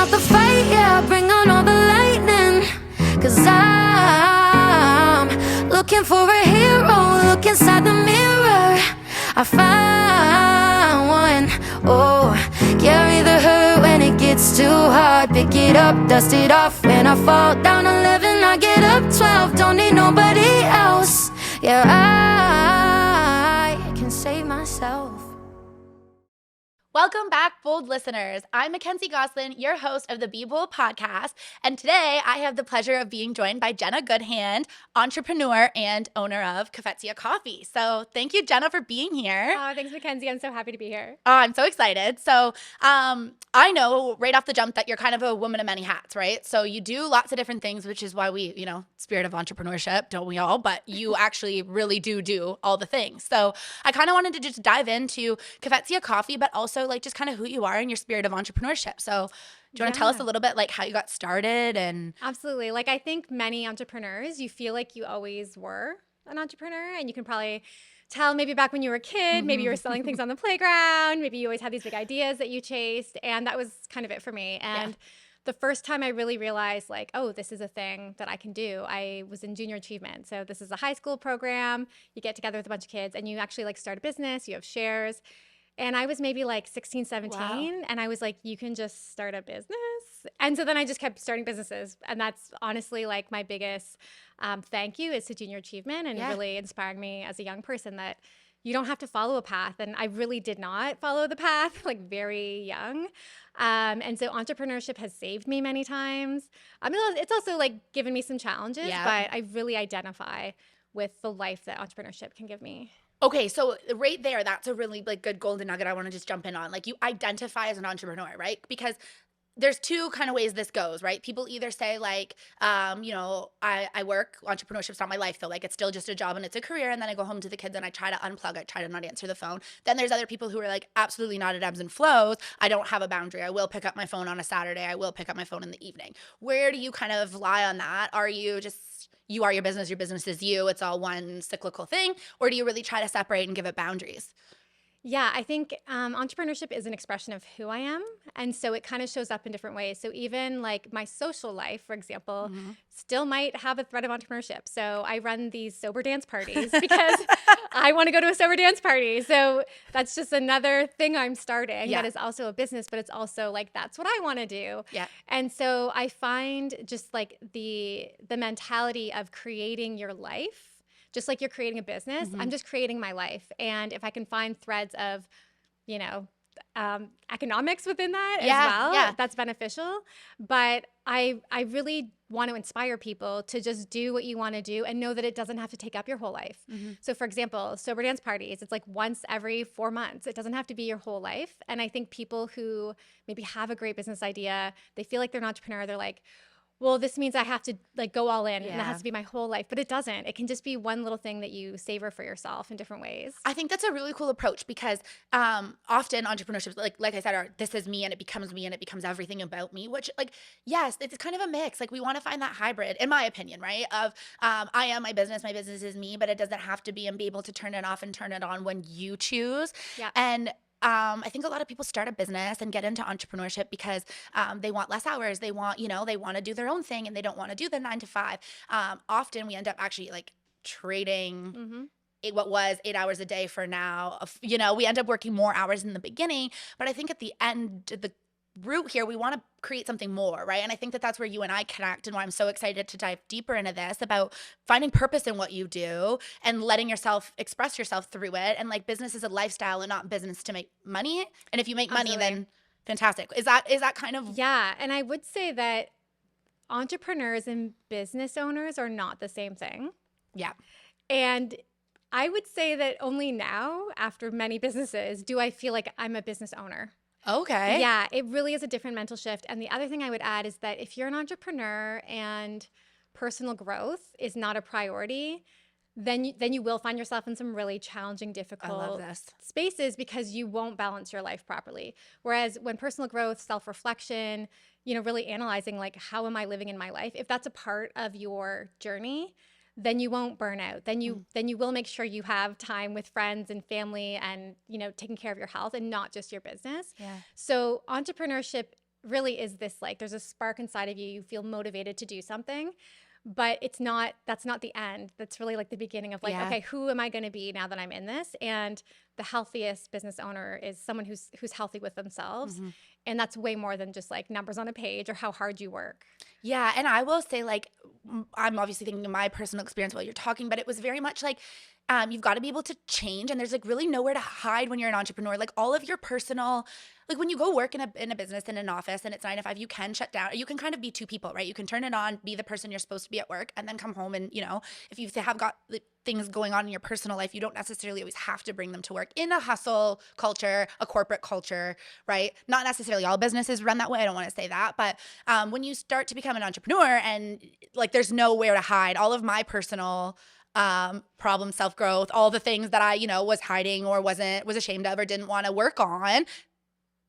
out the fight, yeah, bring on all the lightning. Cause I'm looking for a hero, look inside the mirror, I find one. Oh, carry the hurt when it gets too hard, pick it up, dust it off. When I fall down 11, I get up 12, don't need nobody else. Yeah, I can save myself. Welcome back, bold listeners. I'm Mackenzie Goslin, your host of the Be Bold podcast, and today I have the pleasure of being joined by Jenna Goodhand, entrepreneur and owner of Cafézia Coffee. So thank you, Jenna, for being here. Oh, thanks, Mackenzie. I'm so happy to be here. Oh, I'm so excited. So I know right off the jump that you're kind of a woman of many hats, right? So you do lots of different things, which is why we, spirit of entrepreneurship, don't we all? But you actually really do all the things. So I kind of wanted to just dive into Cafézia Coffee, but also like just kind of who you are and your spirit of entrepreneurship. So do you want to tell us a little bit like how you got started? And Absolutely. Like I think many entrepreneurs, you feel like you always were an entrepreneur, and you can probably tell maybe back when you were a kid, maybe you were selling things on the playground, maybe you always had these big ideas that you chased, and that was kind of it for me. And the first time I really realized like, oh, this is a thing that I can do, I was in junior achievement. So this is a high school program. You get together with a bunch of kids and you actually like start a business, you have shares. And I was maybe like 16, 17. Wow. And I was like, you can just start a business. And so then I just kept starting businesses. And that's honestly like my biggest thank you is to junior achievement and really inspiring me as a young person that you don't have to follow a path. And I really did not follow the path, like very young. And so entrepreneurship has saved me many times. I mean, it's also like given me some challenges, but I really identify with the life that entrepreneurship can give me. okay, so right there, that's a really like good golden nugget I want to just jump in on. Like you identify as an entrepreneur, right? Because there's two kind of ways this goes, right? People either say like, I work, entrepreneurship's not my life though. Like it's still just a job and it's a career. And then I go home to the kids and I try to unplug. I try to not answer the phone. Then there's other people who are like, absolutely not, it ebbs and flows. I don't have a boundary. I will pick up my phone on a Saturday. I will pick up my phone in the evening. Where do you kind of lie on that? Are you just, you are your business is you, it's all one cyclical thing? Or do you really try to separate and give it boundaries? Yeah, I think entrepreneurship is an expression of who I am. And so it kind of shows up in different ways. So even like my social life, for example, still might have a thread of entrepreneurship. So I run these sober dance parties because I want to go to a sober dance party. So that's just another thing I'm starting that is also a business, but it's also like, that's what I want to do. Yeah. And so I find just like the mentality of creating your life, just like you're creating a business, I'm just creating my life. And if I can find threads of, economics within that as well, that's beneficial. But I really want to inspire people to just do what you want to do and know that it doesn't have to take up your whole life. So for example, sober dance parties, it's like once every 4 months. It doesn't have to be your whole life. And I think people who maybe have a great business idea, they feel like they're an entrepreneur, they're like, well, this means I have to like go all in and that has to be my whole life. But it doesn't. It can just be one little thing that you savor for yourself in different ways. I think that's a really cool approach because often entrepreneurship, like I said, are this is me and it becomes everything about me, which like, yes, it's kind of a mix. Like we want to find that hybrid, in my opinion, right? Of I am my business is me, but it doesn't have to be, and be able to turn it off and turn it on when you choose. Yeah. And I think a lot of people start a business and get into entrepreneurship because they want less hours. They want, they want to do their own thing and they don't want to do the 9 to 5. Often we end up actually like trading what was 8 hours a day for now. We end up working more hours in the beginning, but I think at the end, the root here, we want to create something more, right? And I think that that's where you and I connect, and why I'm so excited to dive deeper into this about finding purpose in what you do and letting yourself express yourself through it. And like business is a lifestyle and not business to make money. And if you make money, then fantastic. Is that kind of? Yeah. And I would say that entrepreneurs and business owners are not the same thing. Yeah. And I would say that only now, after many businesses, do I feel like I'm a business owner. Okay. Yeah, it really is a different mental shift. And the other thing I would add is that if you're an entrepreneur and personal growth is not a priority, then you will find yourself in some really challenging, difficult spaces because you won't balance your life properly. Whereas when personal growth, self-reflection, really analyzing like, how am I living in my life? If that's a part of your journey, then you won't burn out. Then you will make sure you have time with friends and family and, taking care of your health and not just your business. Yeah. So entrepreneurship really is this like, there's a spark inside of you. You feel motivated to do something, but that's not the end. That's really like the beginning of like, okay, who am I going to be now that I'm in this? And the healthiest business owner is someone who's healthy with themselves. And that's way more than just like numbers on a page or how hard you work. Yeah. And I will say, like, I'm obviously thinking of my personal experience while you're talking, but it was very much like, you've got to be able to change, and there's like really nowhere to hide when you're an entrepreneur. Like all of your personal, like when you go work in a business, in an office, and it's 9 to 5, you can shut down. You can kind of be two people, right? You can turn it on, be the person you're supposed to be at work, and then come home and, if you have got things going on in your personal life, you don't necessarily always have to bring them to work in a hustle culture, a corporate culture, right? Not necessarily all businesses run that way. I don't want to say that. But when you start to become an entrepreneur and like there's nowhere to hide, all of my personal problem, self-growth, all the things that I, was hiding or was ashamed of or didn't want to work on,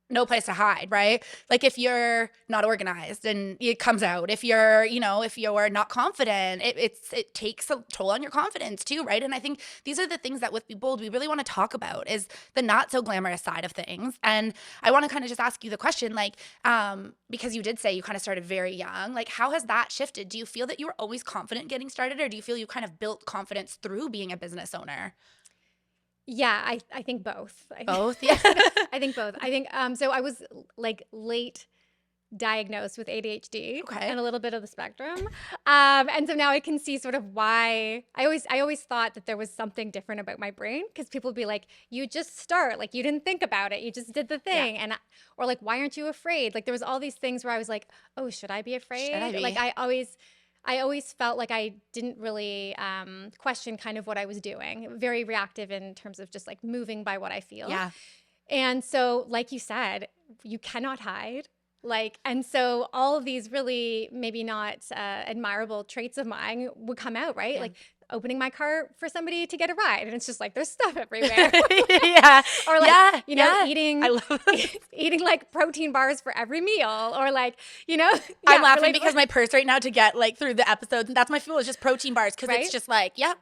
no place to hide, right? Like if you're not organized and it comes out, if you're not confident, it takes a toll on your confidence too, right? And I think these are the things that with Be Bold, we really want to talk about is the not so glamorous side of things. And I want to kind of just ask you the question, like, because you did say you kind of started very young, like how has that shifted? Do you feel that you were always confident getting started, or do you feel you kind of built confidence through being a business owner? Yeah, I think both. Both, yeah. I think both. I think so I was like late diagnosed with ADHD and a little bit of the spectrum. And so now I can see sort of why I always thought that there was something different about my brain, because people would be like, you just start, like you didn't think about it, you just did the thing. Or like, why aren't you afraid? Like there was all these things where I was like, oh, should I be afraid? Should I be? Like I always felt like I didn't really question kind of what I was doing. Very reactive in terms of just like moving by what I feel. Yeah. And so, like you said, you cannot hide. And so all of these really maybe not admirable traits of mine would come out, right? Yeah. Like opening my car for somebody to get a ride, and it's just like there's stuff everywhere. Yeah. Or like, eating eating like protein bars for every meal, or like, I'm laughing because my purse right now to get like through the episodes, and that's my fuel is just protein bars, because it's just like, yeah.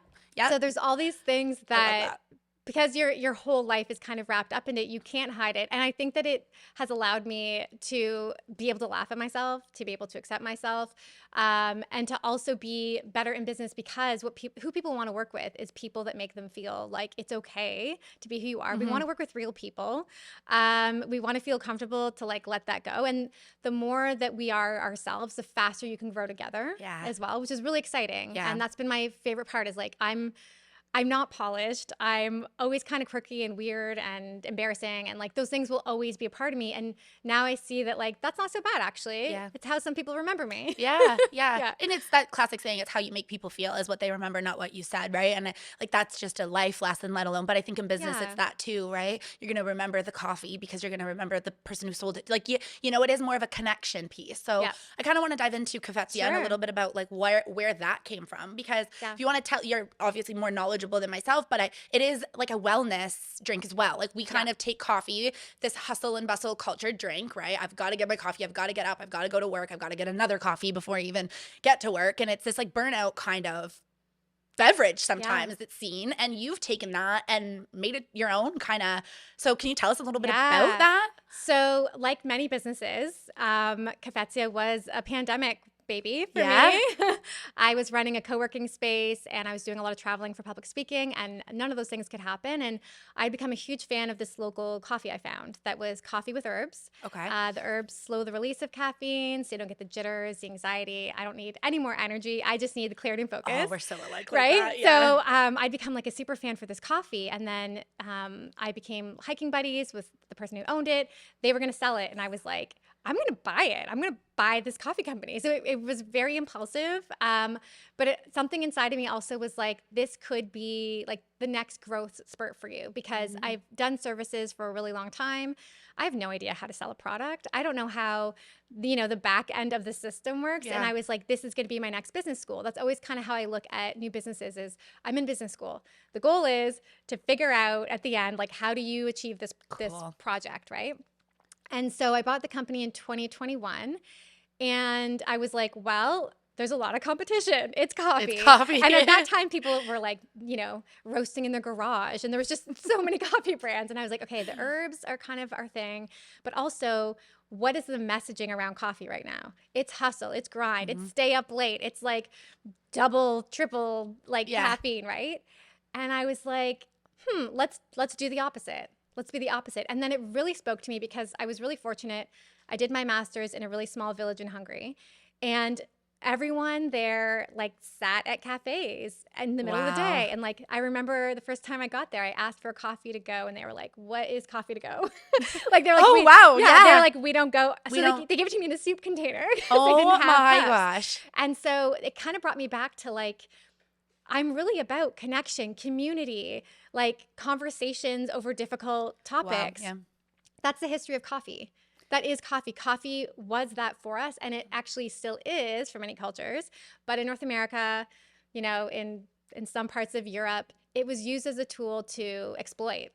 So there's all these things that because your whole life is kind of wrapped up in it, you can't hide it. And I think that it has allowed me to be able to laugh at myself, to be able to accept myself, and to also be better in business, because who people want to work with is people that make them feel like it's okay to be who you are. Mm-hmm. We want to work with real people. We want to feel comfortable to like let that go. And the more that we are ourselves, the faster you can grow together as well, which is really exciting. Yeah. And that's been my favorite part, is like I'm not polished. I'm always kind of quirky and weird and embarrassing, and like those things will always be a part of me. And now I see that like that's not so bad, actually. Yeah. It's how some people remember me. Yeah. And it's that classic saying, it's how you make people feel is what they remember, not what you said, right? And like that's just a life lesson, let alone. But I think in business it's that too, right? You're going to remember the coffee because you're going to remember the person who sold it. Like it is more of a connection piece. So I kind of want to dive into Cafézia and a little bit about like where that came from, because if you want to tell, you're obviously more knowledgeable than myself, but it is like a wellness drink as well. Like we kind of take coffee, this hustle and bustle culture drink, right? I've got to get my coffee, I've got to get up, I've got to go to work, I've got to get another coffee before I even get to work. And it's this like burnout kind of beverage sometimes it's seen, and you've taken that and made it your own kind of. So can you tell us a little bit about that? So like many businesses, Cafézia was a pandemic baby for me. I was running a co-working space, and I was doing a lot of traveling for public speaking, and none of those things could happen. And I'd become a huge fan of this local coffee I found that was coffee with herbs. Okay. The herbs slow the release of caffeine, so you don't get the jitters, the anxiety. I don't need any more energy. I just need the clarity and focus. Oh, we're so alike, right? Like that. Yeah. So I'd become like a super fan for this coffee, and then I became hiking buddies with the person who owned it. They were going to sell it, and I was like, I'm going to buy it. I'm going to buy this coffee company. So it was very impulsive. But something inside of me also was like, this could be like the next growth spurt for you, because I've done services for a really long time. I have no idea how to sell a product. I don't know how, the back end of the system works. Yeah. And I was like, this is going to be my next business school. That's always kind of how I look at new businesses is I'm in business school. The goal is to figure out at the end, like, how do you achieve this project, right? And so I bought the company in 2021, and I was like, well, there's a lot of competition. It's coffee. And at that time, people were like, roasting in their garage, and there was just so many coffee brands. And I was like, okay, the herbs are kind of our thing, but also what is the messaging around coffee right now? It's hustle, it's grind, it's stay up late, it's like double, triple like caffeine, right? And I was like, let's do the opposite. Let's be the opposite. And then it really spoke to me because I was really fortunate. I did my master's in a really small village in Hungary, and everyone there like sat at cafes in the middle of the day. And like, I remember the first time I got there, I asked for a coffee to go, and they were like, "What is coffee to go?" Like they're like, "Oh wow, yeah." They're like, "We don't go." So they gave it to me in a soup container. Oh my gosh! And so it kind of brought me back to like, I'm really about connection, community, like conversations over difficult topics. Wow, yeah. That's the history of coffee. That is coffee. Coffee was that for us, and it actually still is for many cultures. But in North America, you know, in some parts of Europe, it was used as a tool to exploit,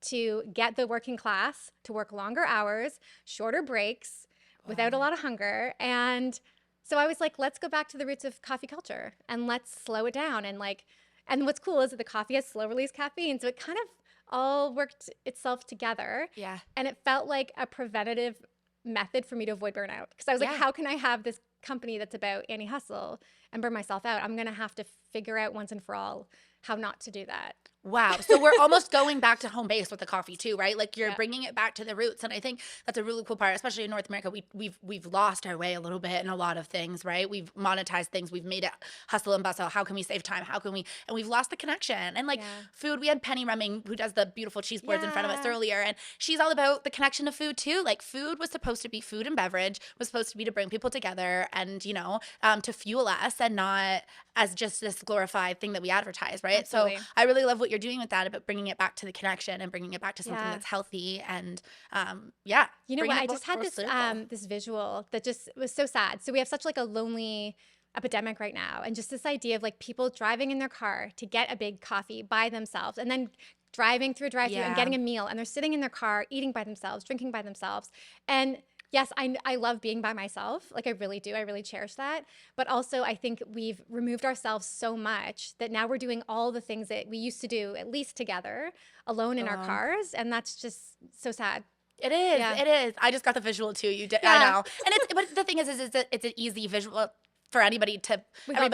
to get the working class to work longer hours, shorter breaks, without a lot of hunger. And so I was like, let's go back to the roots of coffee culture and let's slow it down. And like, and what's cool is that the coffee has slow release caffeine. So it kind of all worked itself together. Yeah. And it felt like a preventative method for me to avoid burnout. Because I was like, how can I have this company that's about anti-hustle and burn myself out? I'm going to have to figure out once and for all how not to do that. Wow. So we're almost going back to home base with the coffee too, right? Like you're bringing it back to the roots. And I think that's a really cool part, especially in North America. We've lost our way a little bit in a lot of things, right? We've monetized things. We've made it hustle and bustle. How can we save time? How can we, and we've lost the connection. And like food, we had Penny Remming, who does the beautiful cheese boards in front of us earlier. And she's all about the connection of food too. Like food was supposed to be, food and beverage was supposed to be to bring people together and, you know, to fuel us and not as just this glorified thing that we advertise, right? Absolutely. So I really love what you're doing with that, about bringing it back to the connection and bringing it back to something that's healthy and you know what? I just had this this visual that just was so sad. So we have such like a lonely epidemic right now, and just this idea of like people driving in their car to get a big coffee by themselves, and then driving through a drive-thru and getting a meal, and they're sitting in their car eating by themselves, drinking by themselves. And yes, I love being by myself. Like I really do. I really cherish that. But also I think we've removed ourselves so much that now we're doing all the things that we used to do, at least together, alone in our cars. And that's just so sad. It is. Yeah. It is. I just got the visual too. You did. I know. And but the thing is it's an easy visual for anybody to. We've all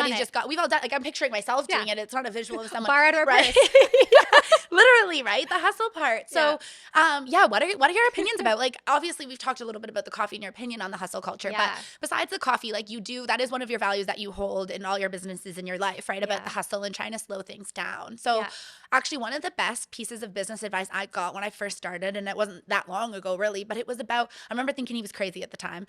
done. Like I'm picturing myself doing it. It's not a visual of someone. Bar at our right. Literally, right? The hustle part. So, what are your opinions about? Like, obviously, we've talked a little bit about the coffee and your opinion on the hustle culture. But besides the coffee, like that is one of your values that you hold in all your businesses in your life, right? About the hustle and trying to slow things down. So, actually, one of the best pieces of business advice I got when I first started, and it wasn't that long ago, really, but it was about. I remember thinking he was crazy at the time.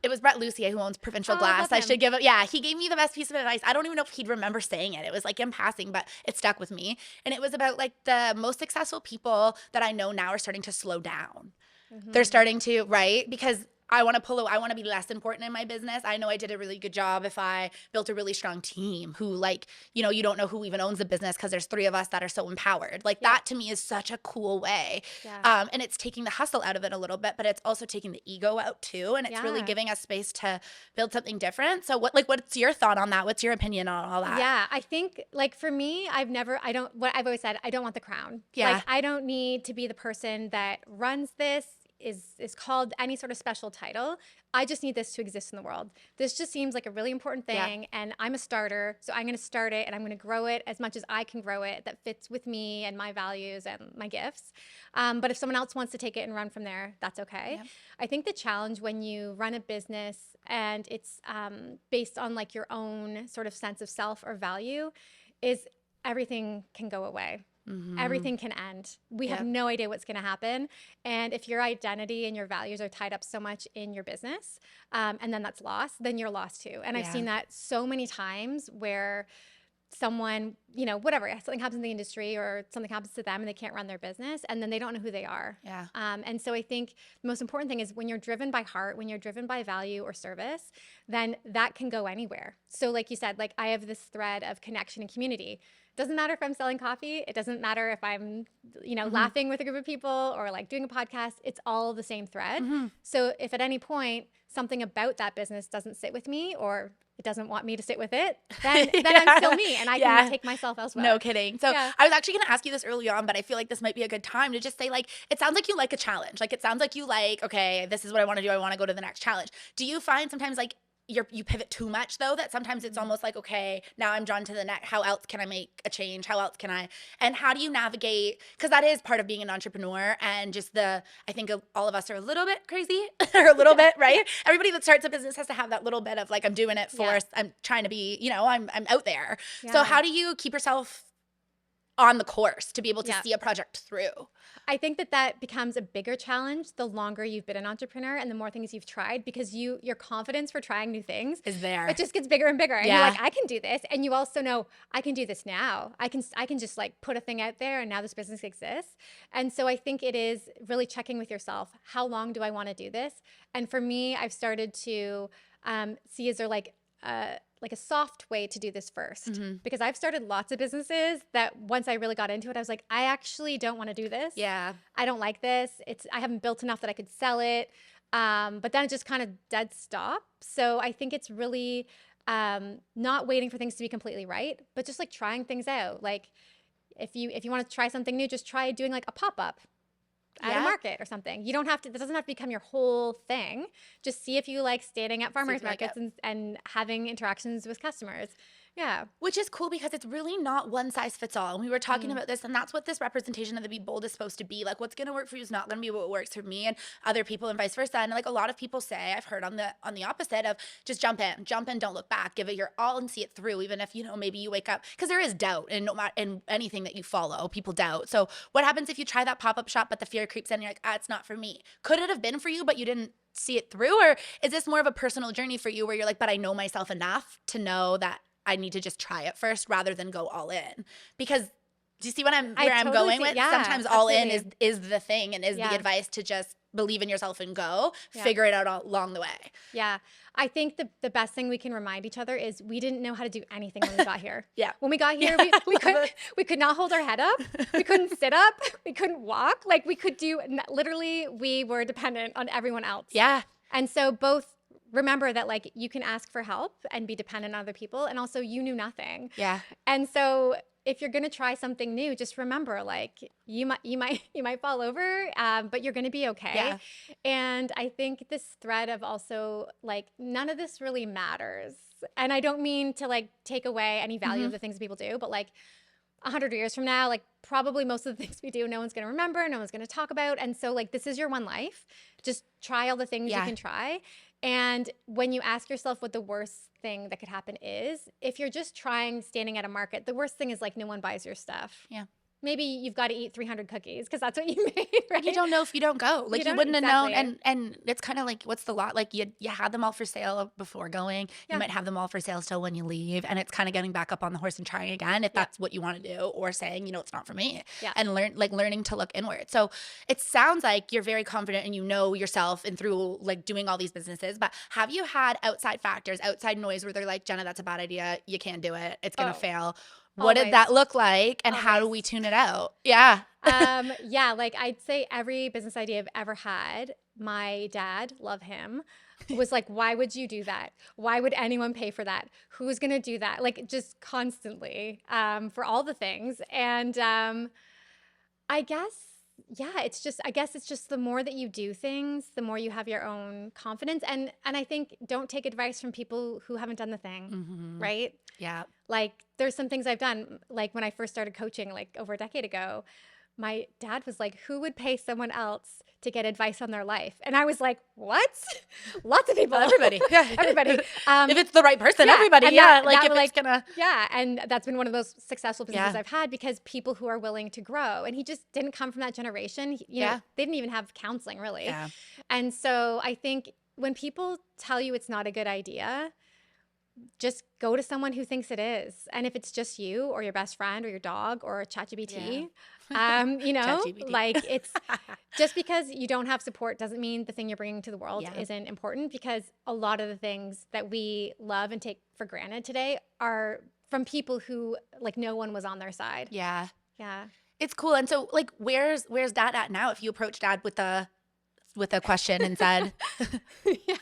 It was Brett Lucier, who owns Provincial Glass. I should give him. Yeah, he gave me the best piece of advice. I don't even know if he'd remember saying it. It was like in passing, but it stuck with me. And it was about like the most successful people that I know now are starting to slow down. They're starting to, right? Because I want to be less important in my business. I know I did a really good job if I built a really strong team who like, you know, you don't know who even owns the business because there's 3 of us that are so empowered. Like that to me is such a cool way. Yeah. And it's taking the hustle out of it a little bit, but it's also taking the ego out too. And it's really giving us space to build something different. So what's your thought on that? What's your opinion on all that? Yeah, I think like for me, what I've always said, I don't want the crown. Yeah. Like I don't need to be the person that runs this, is called any sort of special title. I just need this to exist in the world. This just seems like a really important thing, and I'm a starter, so I'm going to start it, and I'm going to grow it as much as I can grow it that fits with me and my values and my gifts. But if someone else wants to take it and run from there, that's okay. Yeah. I think the challenge when you run a business and it's based on like your own sort of sense of self or value is everything can go away. Mm-hmm. Everything can end. We have no idea what's going to happen. And if your identity and your values are tied up so much in your business, and then that's lost, then you're lost too. And I've seen that so many times where someone, you know, whatever, something happens in the industry or something happens to them and they can't run their business and then they don't know who they are. Yeah. And so I think the most important thing is when you're driven by heart, when you're driven by value or service, then that can go anywhere. So like you said, like I have this thread of connection and community. Doesn't matter if I'm selling coffee. It doesn't matter if I'm, laughing with a group of people or like doing a podcast. It's all the same thread. So if at any point something about that business doesn't sit with me or it doesn't want me to sit with it, then I'm still me and I can take myself elsewhere. No kidding. So I was actually going to ask you this early on, but I feel like this might be a good time to just say, like, it sounds like you like a challenge. Like, it sounds like you like, okay, this is what I want to do. I want to go to the next challenge. Do you find sometimes like you pivot too much though, that sometimes it's almost like, okay, now I'm drawn to the next, how else can I make a change? How else can I, and how do you navigate? Because that is part of being an entrepreneur, and just I think all of us are a little bit crazy or a little bit, right? Everybody that starts a business has to have that little bit of like, I'm doing it for, I'm trying to be, I'm out there. So how do you keep yourself on the course to be able to see a project through? I think that becomes a bigger challenge the longer you've been an entrepreneur and the more things you've tried, because your confidence for trying new things is there. It just gets bigger and bigger. And you're like, I can do this. And you also know I can do this now. I can just like put a thing out there and now this business exists. And so I think it is really checking with yourself. How long do I want to do this? And for me, I've started to see, is there like a soft way to do this first, because I've started lots of businesses that once I really got into it, I was like, I actually don't want to do this. Yeah. I don't like this. I haven't built enough that I could sell it. But then it just kind of dead stop. So I think it's really not waiting for things to be completely right, but just like trying things out. Like if you want to try something new, just try doing like a pop-up at a market or something. You don't have to, that doesn't have to become your whole thing. Just see if you like standing at farmers markets and having interactions with customers. Yeah. Which is cool because it's really not one size fits all. And we were talking about this, and that's what this representation of the Be Bold is supposed to be. Like, what's going to work for you is not going to be what works for me and other people, and vice versa. And like a lot of people say, I've heard on the opposite of just jump in, don't look back, give it your all and see it through. Even if, maybe you wake up, because there is doubt in anything that you follow, people doubt. So what happens if you try that pop-up shop, but the fear creeps in and you're like, it's not for me. Could it have been for you, but you didn't see it through? Or is this more of a personal journey for you where you're like, but I know myself enough to know that I need to just try it first rather than go all in? Because do you see where I'm going with? Sometimes all in is the thing, and is the advice to just believe in yourself and go, figure it out along the way. Yeah. I think the best thing we can remind each other is we didn't know how to do anything when we got here. When we got here, we could not hold our head up. We couldn't sit up. We couldn't walk. Like we were dependent on everyone else. Yeah. And so both remember that like you can ask for help and be dependent on other people, and also you knew nothing. Yeah. And so if you're going to try something new, just remember like you might fall over, but you're going to be okay. Yeah. And I think this thread of also like none of this really matters. And I don't mean to like take away any value of the things people do, but like 100 years from now, like probably most of the things we do, no one's going to remember, no one's going to talk about. And so like, this is your one life. Just try all the things you can try. And when you ask yourself what the worst thing that could happen is, if you're just standing at a market, the worst thing is like no one buys your stuff. Yeah. Maybe you've got to eat 300 cookies because that's what you made, right? You don't know if you don't go. Like you wouldn't have known. And it's kind of like, what's the lot? Like you had them all for sale before going. You might have them all for sale still when you leave. And it's kind of getting back up on the horse and trying again if that's what you want to do, or saying, it's not for me. Yeah. And learning to look inward. So it sounds like you're very confident and you know yourself and through like doing all these businesses. But have you had outside factors, outside noise where they're like, Jenna, that's a bad idea. You can't do it. It's going to fail. What did that look like, and how do we tune it out? Yeah. Like I'd say every business idea I've ever had, my dad, love him, was like, why would you do that? Why would anyone pay for that? Who's going to do that? Like just constantly for all the things. And I guess it's just the more that you do things, the more you have your own confidence. And I think don't take advice from people who haven't done the thing, right? Yeah. Like there's some things I've done, like when I first started coaching, like over a decade ago, my dad was like, who would pay someone else to get advice on their life? And I was like, what? Lots of people. Everybody. Everybody. If it's the right person, everybody. And that's been one of those successful businesses I've had, because people who are willing to grow. And he just didn't come from that generation. You know, they didn't even have counseling really. Yeah. And so I think when people tell you it's not a good idea, just go to someone who thinks it is. And if it's just you or your best friend or your dog or ChatGPT, like it's just because you don't have support doesn't mean the thing you're bringing to the world isn't important, because a lot of the things that we love and take for granted today are from people who like no one was on their side. Yeah. Yeah. It's cool. And so like where's dad at now? If you approach dad with a question and said Yeah.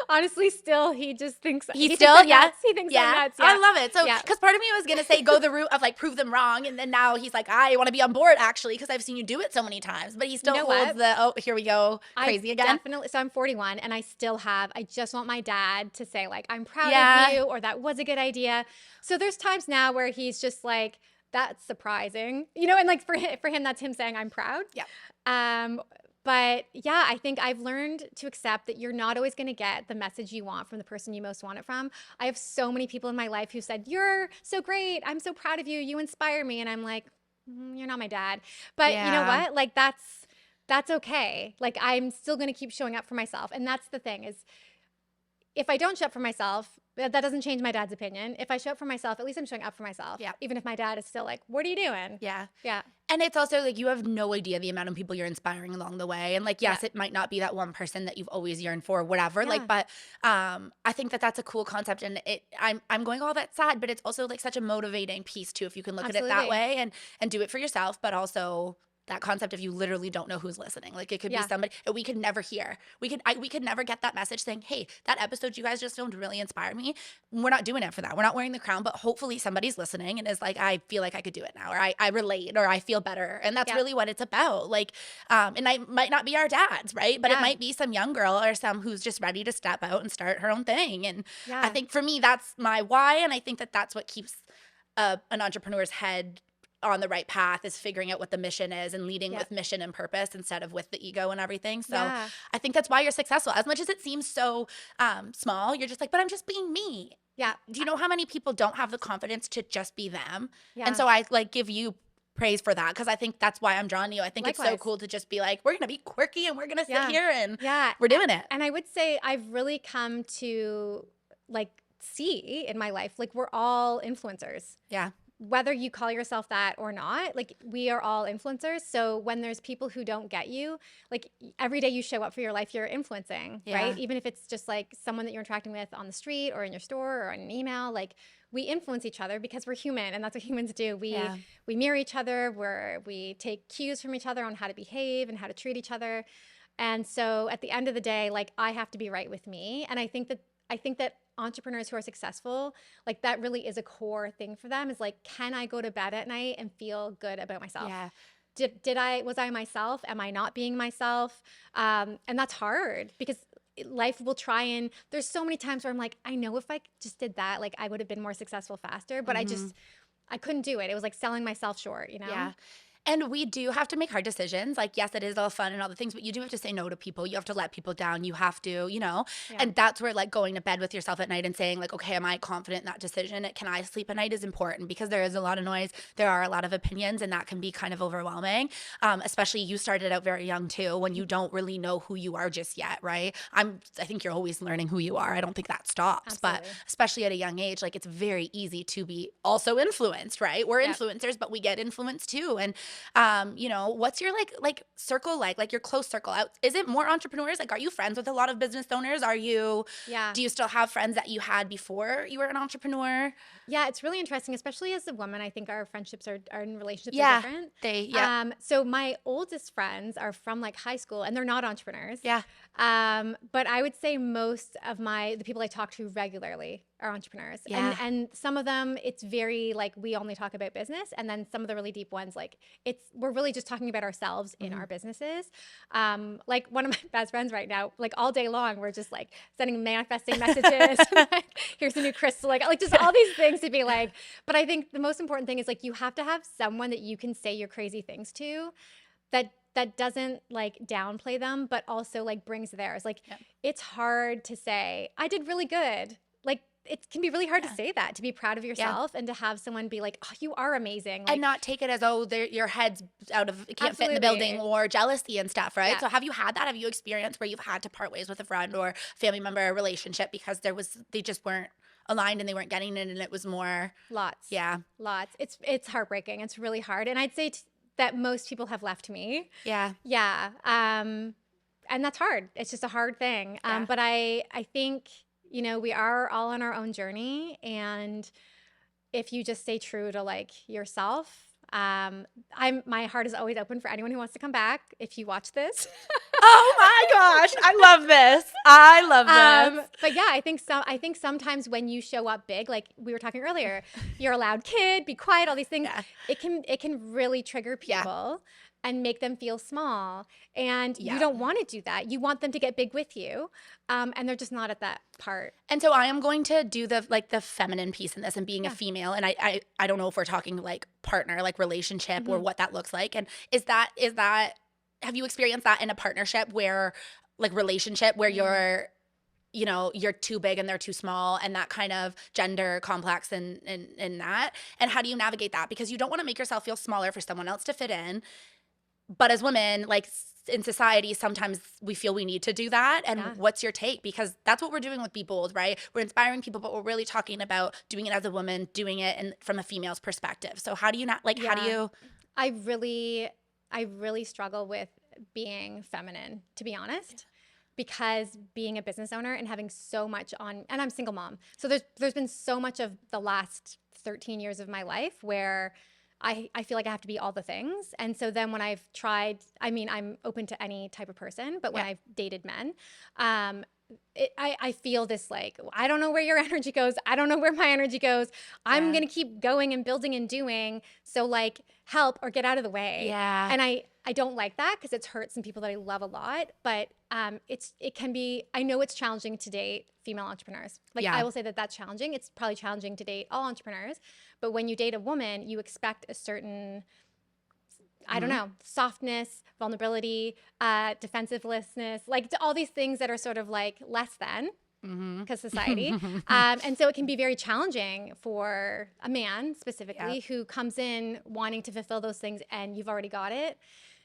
Honestly, still he just thinks he thinks still I'm yeah nuts. He thinks I'm nuts. Yeah. I love it. So Yeah. because part of me was gonna say go the route of like prove them wrong, and then now he's like I want to be on board actually because I've seen you do it so many times, but he still You know holds what? the oh here we go crazy again. Definitely. So I'm 41 and I still have, I just want my dad to say like, I'm proud Yeah. of you, or that was a good idea. So there's times now where he's just like, that's surprising, you know, and like for him, that's him saying I'm proud. Yeah. But yeah, I think I've learned to accept that you're not always going to get the message you want from the person you most want it from. I have so many people in my life who said, you're so great. I'm so proud of you. You inspire me. And I'm like, you're not my dad. But you know what? Like that's okay. Like I'm still going to keep showing up for myself. And that's the thing is if I don't show up for myself, that doesn't change my dad's opinion. If I show up for myself, at least I'm showing up for myself. Yeah. Even if my dad is still like, what are you doing? Yeah. Yeah. And it's also like you have no idea the amount of people you're inspiring along the way. And like, yes, it might not be that one person that you've always yearned for, whatever. Like, but I think that that's a cool concept. And I'm going all that sad, but it's also like such a motivating piece too, if you can look at it that way and do it for yourself, but also that concept of you literally don't know who's listening. Like it could be somebody we could never hear. We could never get that message saying, hey, that episode you guys just filmed really inspired me. We're not doing it for that. We're not wearing the crown, but hopefully somebody's listening and is like, I feel like I could do it now, or I relate, or I feel better. And that's really what it's about. Like, and I might not be our dads, right? But it might be some young girl or some who's just ready to step out and start her own thing. And I think for me, that's my why. And I think that that's what keeps an entrepreneur's head on the right path, is figuring out what the mission is and leading with mission and purpose instead of with the ego and everything. So I think that's why you're successful. As much as it seems so small, you're just like, but I'm just being me. Yeah. Do you know how many people don't have the confidence to just be them? Yeah. And so I like give you praise for that, because I think that's why I'm drawn to you. I think it's so cool to just be like, we're going to be quirky and we're going to sit here and we're doing it. And I would say I've really come to like see in my life, like we're all influencers. Yeah. Whether you call yourself that or not, like we are all influencers. So when there's people who don't get you, like every day you show up for your life, you're influencing, right? Even if it's just like someone that you're interacting with on the street or in your store or on an email, like we influence each other because we're human, and that's what humans do. We mirror each other, we take cues from each other on how to behave and how to treat each other. And so at the end of the day, like I have to be right with me. And I think that entrepreneurs who are successful, like that really is a core thing for them, is like, can I go to bed at night and feel good about myself? Yeah. Was I myself? Am I not being myself? And that's hard because life will try, and there's so many times where I'm like, I know if I just did that, like I would have been more successful faster, but I couldn't do it. It was like selling myself short, you know? Yeah. And we do have to make hard decisions. Like, yes, it is all fun and all the things, but you do have to say no to people. You have to let people down. You have to, you know, and that's where like going to bed with yourself at night and saying like, okay, am I confident in that decision? Can I sleep at night is important, because there is a lot of noise. There are a lot of opinions, and that can be kind of overwhelming. Especially you started out very young too, when you don't really know who you are just yet, right? I think you're always learning who you are. I don't think that stops. Absolutely. But especially at a young age, like it's very easy to be also influenced, right? We're influencers, but we get influenced too. And you know, what's your like circle like your close circle out? Is it more entrepreneurs? Like, are you friends with a lot of business owners? Are you, do you still have friends that you had before you were an entrepreneur? Yeah, it's really interesting, especially as a woman. I think our friendships are in relationships are different. So my oldest friends are from like high school, and they're not entrepreneurs. Yeah. But I would say most of the people I talk to regularly are entrepreneurs. Yeah. And some of them, it's very like we only talk about business, and then some of the really deep ones, like we're really just talking about ourselves in our businesses. Like one of my best friends right now, like all day long, we're just like sending manifesting messages. Like, here's a new crystal, like just all these things to be like. But I think the most important thing is like you have to have someone that you can say your crazy things to, that doesn't like downplay them, but also like brings theirs. Like it's hard to say, I did really good. Like it can be really hard to say that, to be proud of yourself and to have someone be like, oh, you are amazing. Like, and not take it as, oh, your head's can't fit in the building, or jealousy and stuff, right? So have you had that? Have you experienced where you've had to part ways with a friend or family member or relationship because they just weren't aligned and they weren't getting it, and it was more? Lots. It's heartbreaking. It's really hard. And I'd say that most people have left me. And that's hard. It's just a hard thing. But I think, you know, we are all on our own journey, and if you just stay true to like yourself. My heart is always open for anyone who wants to come back. If you watch this, Oh my gosh, I love this. I love this. but yeah, I think sometimes when you show up big, like we were talking earlier, you're a loud kid, be quiet, all these things. Yeah. It can really trigger people and make them feel small. And you don't want to do that. You want them to get big with you, and they're just not at that part. And so I am going to do the feminine piece in this and being a female. And I don't know if we're talking like partner, like relationship or what that looks like. And is that have you experienced that in a partnership where like relationship where you're too big and they're too small, and that kind of gender complex in that? And how do you navigate that? Because you don't want to make yourself feel smaller for someone else to fit in. But as women, like in society, sometimes we feel we need to do that. And what's your take? Because that's what we're doing with Be Bold, right? We're inspiring people, but we're really talking about doing it as a woman, doing it from a female's perspective. So how do you how do you? I really struggle with being feminine, to be honest, because being a business owner and having so much on, and I'm a single mom. So there's been so much of the last 13 years of my life where I feel like I have to be all the things. And so then when I've tried, I mean, I'm open to any type of person, but when I've dated men, I feel this like, I don't know where your energy goes. I don't know where my energy goes. I'm going to keep going and building and doing. So like help or get out of the way. Yeah. And I don't like that because it's hurt some people that I love a lot, but it can be, I know it's challenging to date female entrepreneurs. Like I will say that that's challenging. It's probably challenging to date all entrepreneurs, but when you date a woman, you expect a certain, I don't know, softness, vulnerability, defensiveness, like all these things that are sort of like less than because society. And so it can be very challenging for a man specifically who comes in wanting to fulfill those things and you've already got it.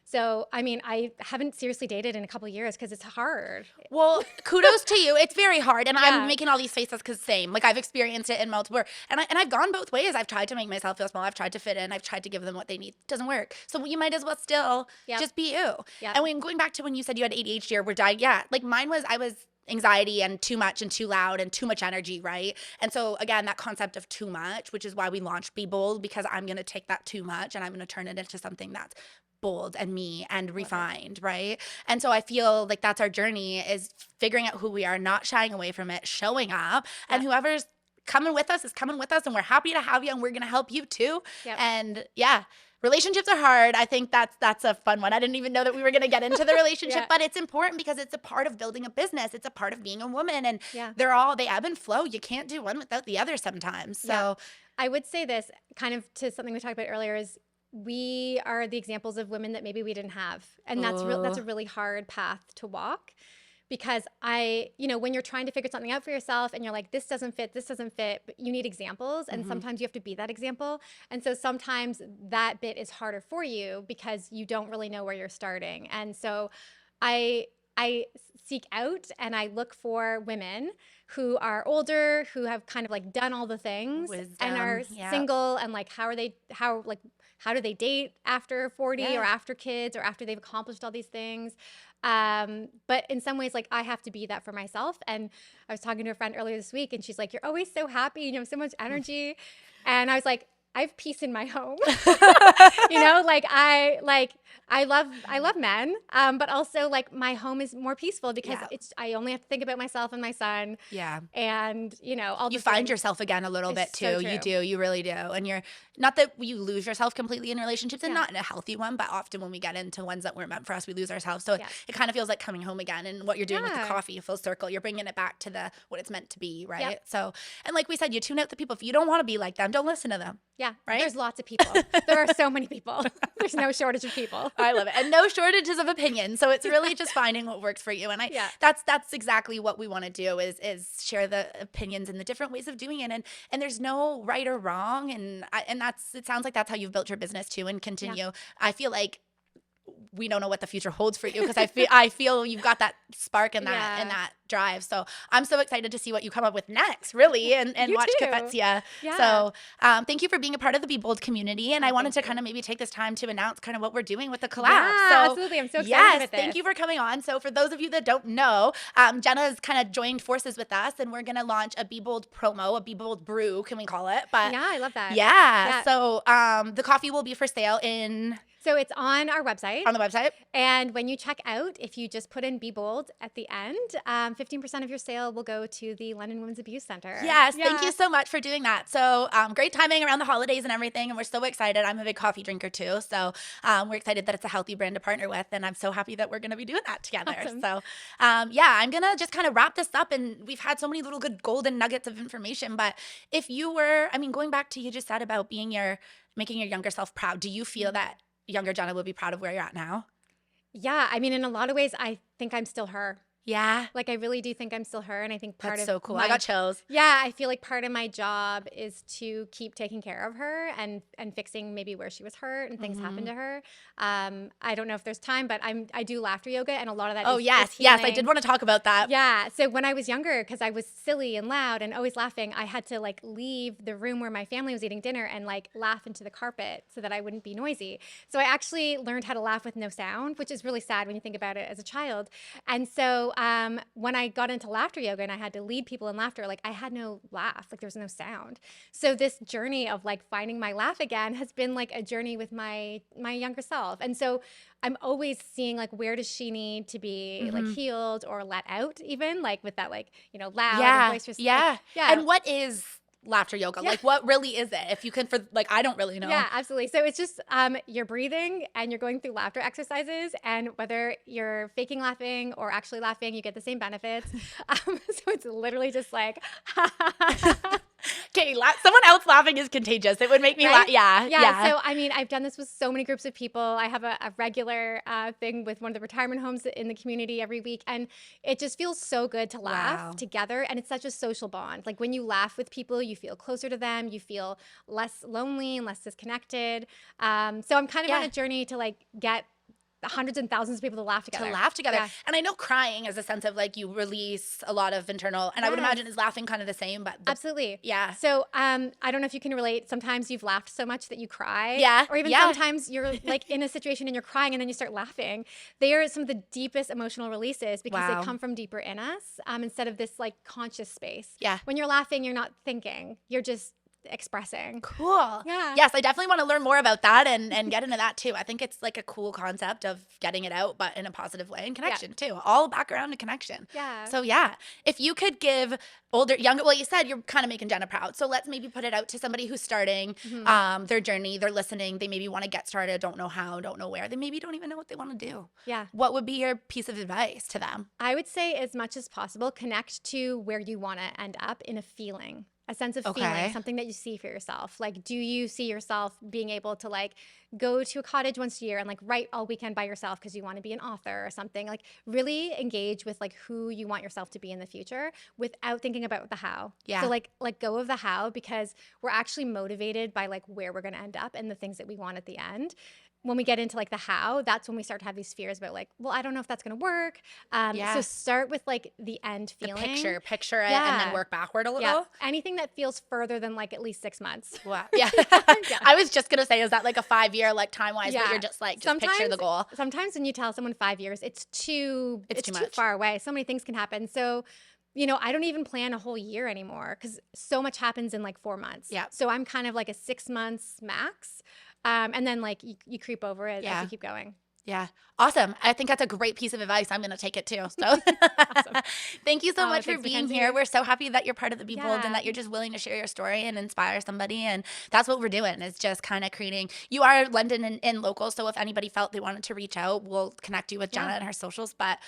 So, I mean, I haven't seriously dated in a couple of years because it's hard. Well, kudos to you. It's very hard. And I'm making all these faces because same. Like I've experienced it in multiple, and I've gone both ways. I've tried to make myself feel small. I've tried to fit in. I've tried to give them what they need. It doesn't work. So you might as well still just be you. And when going back to when you said you had ADHD or were dying, like mine was, I was anxiety and too much and too loud and too much energy, right? And so again, that concept of too much, which is why we launched Be Bold, because I'm going to take that too much and I'm going to turn it into something that's bold and me and refined, right? And so I feel like that's our journey, is figuring out who we are, not shying away from it, showing up, and whoever's coming with us is coming with us, and we're happy to have you, and we're going to help you too. And relationships are hard. I think that's a fun one. I didn't even know that we were going to get into the relationship, but it's important because it's a part of building a business. It's a part of being a woman, and they ebb and flow. You can't do one without the other sometimes. So I would say this kind of to something we talked about earlier is we are the examples of women that maybe we didn't have. And that's a really hard path to walk, because when you're trying to figure something out for yourself and you're like, this doesn't fit, but you need examples. And sometimes you have to be that example. And so sometimes that bit is harder for you because you don't really know where you're starting. And so I seek out and I look for women who are older, who have kind of like done all the things and are single, and like how do they date after 40 or after kids or after they've accomplished all these things. But in some ways, like I have to be that for myself. And I was talking to a friend earlier this week and she's like, you're always so happy and you have so much energy. And I was like, I have peace in my home. I love men, but also like my home is more peaceful because I only have to think about myself and my son. Yeah. And you find yourself again a little bit too. So you do, you really do. And you're not that you lose yourself completely in relationships, and not in a healthy one, but often when we get into ones that weren't meant for us, we lose ourselves. So it kind of feels like coming home again. And what you're doing with the coffee, full circle, you're bringing it back to what it's meant to be, right? Yeah. So, and like we said, you tune out the people. If you don't want to be like them, don't listen to them. Yeah. Right? There's lots of people. There are so many people. There's no shortage of people. I love it. And no shortages of opinions. So it's really just finding what works for you. And that's exactly what we want to do is share the opinions and the different ways of doing it. And there's no right or wrong. And it sounds like that's how you've built your business too, and continue. Yeah. I feel like we don't know what the future holds for you, because I feel you've got that spark and that drive. So I'm so excited to see what you come up with next, really, and You watch too. Cafézia. Yeah. So thank you for being a part of the Be Bold community. And I wanted to thank kind of maybe take this time to announce kind of what we're doing with the collab. Yeah, So absolutely. I'm so excited yes, with thank this. you for coming on. So for those of you that don't know, Jenna's kind of joined forces with us, and we're going to launch a Be Bold promo, a Be Bold brew, can we call it? But Yeah, I love that. yeah. So the coffee will be for sale So it's on our website. on the website. And when you check out, if you just put in Be Bold at the end, 15% of your sale will go to the London Women's Abuse Center. Yes, Yeah. thank you so much for doing that. So great timing around the holidays and everything, and we're so excited. I'm a big coffee drinker too, so we're excited that it's a healthy brand to partner with, and I'm so happy that we're going to be doing that together. Awesome. So yeah, I'm going to just kind of wrap this up, and we've had so many little good golden nuggets of information, but if you were, I mean, going back to you just said about making your younger self proud, do you feel that younger Jenna would be proud of where you're at now? Yeah, I mean, in a lot of ways, I think I'm still her. Yeah. Like, I really do think I'm still her. And I think part That's of so cool. my- I got chills. Yeah, I feel like part of my job is to keep taking care of her and fixing maybe where she was hurt and things happened to her. I don't know if there's time, but I do laughter yoga, and a lot of that Oh, is yes. is Yes, I healing. did want to talk about that. Yeah. So when I was younger, because I was silly and loud and always laughing, I had to like leave the room where my family was eating dinner and like laugh into the carpet so that I wouldn't be noisy. So I actually learned how to laugh with no sound, which is really sad when you think about it as a child. And so when I got into laughter yoga and I had to lead people in laughter, like I had no laugh, like there was no sound. So this journey of like finding my laugh again has been like a journey with my younger self. And so I'm always seeing like where does she need to be like healed or let out, even like with that like, you know, loud and boisterous. Yeah. Yeah. And what is laughter yoga? Like what really is it? If you can, for like, I don't really know. Yeah, absolutely. So it's just you're breathing and you're going through laughter exercises, and whether you're faking laughing or actually laughing, you get the same benefits. So it's literally just like, Okay, someone else laughing is contagious. It would make me laugh. Right? Yeah. So I mean, I've done this with so many groups of people. I have a regular thing with one of the retirement homes in the community every week, and it just feels so good to laugh Wow. together. And it's such a social bond. Like when you laugh with people, you feel closer to them. You feel less lonely and less disconnected. So I'm kind of on Yeah. a journey to like get hundreds and thousands of people to laugh together. Yeah. And I know crying is a sense of like you release a lot of internal, and I would Yes. imagine is laughing kind of the same, but Absolutely. yeah. So I don't know if you can relate. Sometimes you've laughed so much that you cry. Yeah, Or even yeah. sometimes you're like in a situation and you're crying and then you start laughing. They are some of the deepest emotional releases because Wow. they come from deeper in us instead of this like conscious space. Yeah. When you're laughing, you're not thinking. You're just expressing. Cool. Yeah. Yes, I definitely want to learn more about that and get into that too. I think it's like a cool concept of getting it out, but in a positive way, and connection too. All back around to connection. Yeah. So yeah, if you could give younger, well, you said you're kind of making Jenna proud. So let's maybe put it out to somebody who's starting their journey. They're listening. They maybe want to get started, don't know how, don't know where. They maybe don't even know what they want to do. Yeah. What would be your piece of advice to them? I would say as much as possible, connect to where you want to end up in a feeling. A sense of feeling, Okay. something that you see for yourself. Like, do you see yourself being able to like go to a cottage once a year and like write all weekend by yourself because you want to be an author or something? Like, really engage with like who you want yourself to be in the future without thinking about the how. Yeah. So like let go of the how, because we're actually motivated by like where we're going to end up and the things that we want at the end. When we get into like the how, that's when we start to have these fears about like, well, I don't know if that's going to work. So start with like the end The feeling. picture it, and Yeah. then work backward a little. Yeah. Anything that feels further than like at least 6 months. Wow. Yeah. Yeah. I was just gonna say, is that like a 5-year like time wise, but Yeah. you're just like picture the goal. Sometimes when you tell someone 5 years, it's too It's too much. far away. So many things can happen. So, you know, I don't even plan a whole year anymore because so much happens in like 4 months. Yeah. So I'm kind of like a 6 months max. And then like you creep over it Yeah. as you keep going. Yeah. Awesome. I think that's a great piece of advice. I'm going to take it too. So thank you so Oh, much for thanks, being Mackenzie. here. We're so happy that you're part of the Be Bold Yeah. and that you're just willing to share your story and inspire somebody. And that's what we're doing, is just kind of creating. You are London and local. So if anybody felt they wanted to reach out, we'll connect you with Jenna and her socials. But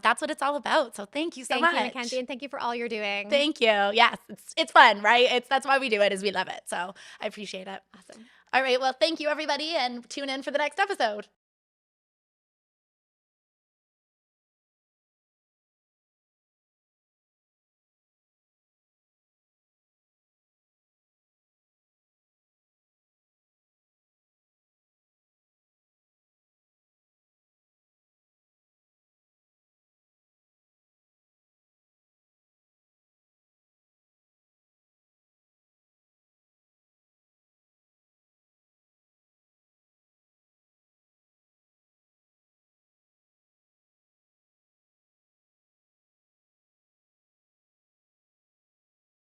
that's what it's all about. So thank you so Thank much. you, Mackenzie, and thank you for all you're doing. Thank you. Yes. It's fun, right? That's why we do it, is we love it. So I appreciate it. Awesome. All right. Well, thank you, everybody. And tune in for the next episode.